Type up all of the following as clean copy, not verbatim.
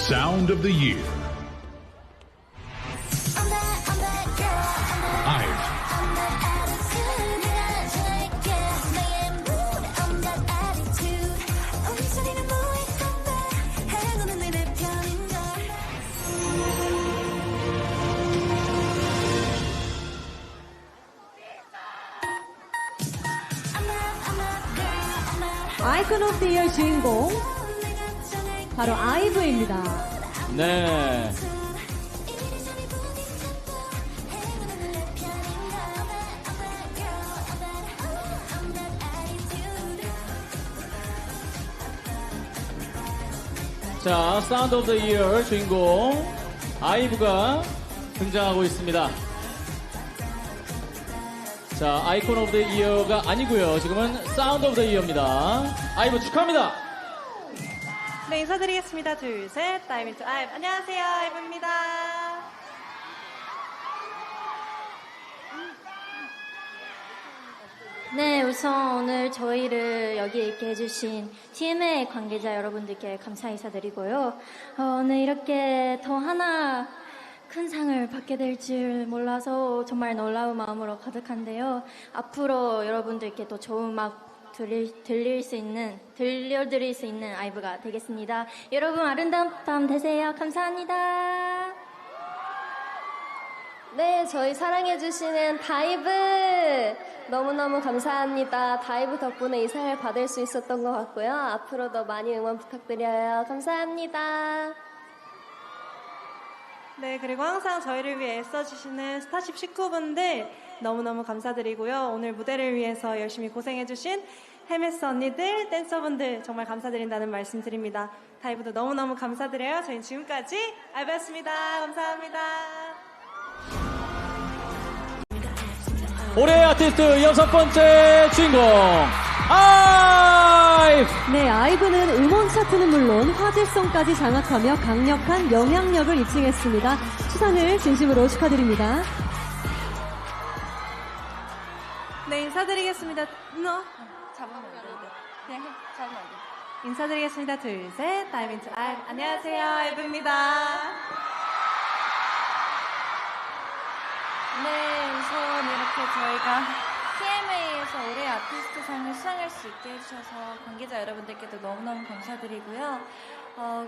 Sound of the Year. IVE. 아이콘 오브 더 이어 주인공 바로 아이브입니다. 네. 자, 사운드 오브 더 이어 주인공 아이브가 등장하고 있습니다. 자, 아이콘 오브 더 이어가 아니고요. 지금은 사운드 오브 더 이어입니다. 아이브 축하합니다. 네, 인사드리겠습니다. 둘, 셋. 다이브 인투 아이브. 안녕하세요. 아이브입니다. 네, 우선 오늘 저희를 여기 있게 해주신 TMA 관계자 여러분들께 감사 인사드리고요. 오늘 이렇게 더 하나 큰 상을 받게 될 줄 몰라서 정말 놀라운 마음으로 가득한데요. 앞으로 여러분들께 또 좋은 음악 들려드릴 수 있는 아이브가 되겠습니다. 여러분 아름다운 밤 되세요. 감사합니다. 네, 저희 사랑해주시는 다이브 너무너무 감사합니다. 다이브 덕분에 이 상을 받을 수 있었던 것 같고요. 앞으로도 많이 응원 부탁드려요. 감사합니다. 네, 그리고 항상 저희를 위해 애써주시는 스타쉽 식구분들 너무너무 감사드리고요. 오늘 무대를 위해서 열심히 고생해주신 헤메스 언니들, 댄서분들 정말 감사드린다는 말씀 드립니다. 다이브도 너무너무 감사드려요. 저희는 지금까지 아이브였습니다. 감사합니다. 올해의 아티스트 6번째 주인공 아이브. 네, 아이브는 음원 차트는 물론 화제성까지 장악하며 강력한 영향력을 입증했습니다. 수상을 진심으로 축하드립니다. 네, 인사드리겠습니다. 잡으면 안 돼. 그냥 잡으면 안 돼. 인사드리겠습니다. 둘, 셋. 다이브 인투 아이브. 안녕하세요. 아이브입니다. 네, 우선 이렇게 저희가 TMA에서 올해 아티스트상을 수상할 수 있게 해주셔서 관계자 여러분들께도 너무너무 감사드리고요.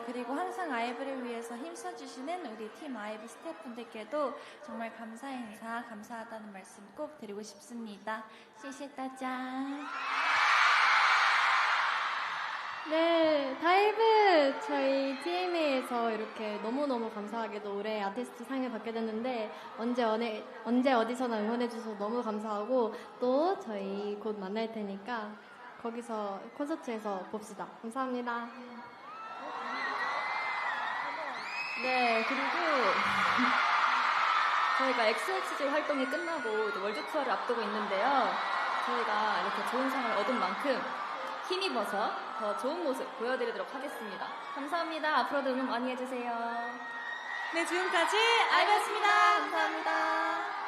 그리고 항상 아이브를 위해서 힘써주시는 우리 팀 아이브 스태프분들께도 정말 감사 인사, 감사하다는 말씀 꼭 드리고 싶습니다. 谢谢大家. 네, 다이브 저희 TMA에서 이렇게 너무너무 감사하게도 올해 아티스트 상을 받게 됐는데 언제 어디서나 응원해주셔서 너무 감사하고 또 저희 곧 만날 테니까 거기서 콘서트에서 봅시다. 감사합니다. 네, 그리고 저희가 XXG 활동이 끝나고 이제 월드 투어를 앞두고 있는데요. 저희가 이렇게 좋은 상을 얻은 만큼 힘입어서 더 좋은 모습 보여드리도록 하겠습니다. 감사합니다. 앞으로도 응원 많이 해주세요. 네, 지금까지 아이브였습니다. 감사합니다.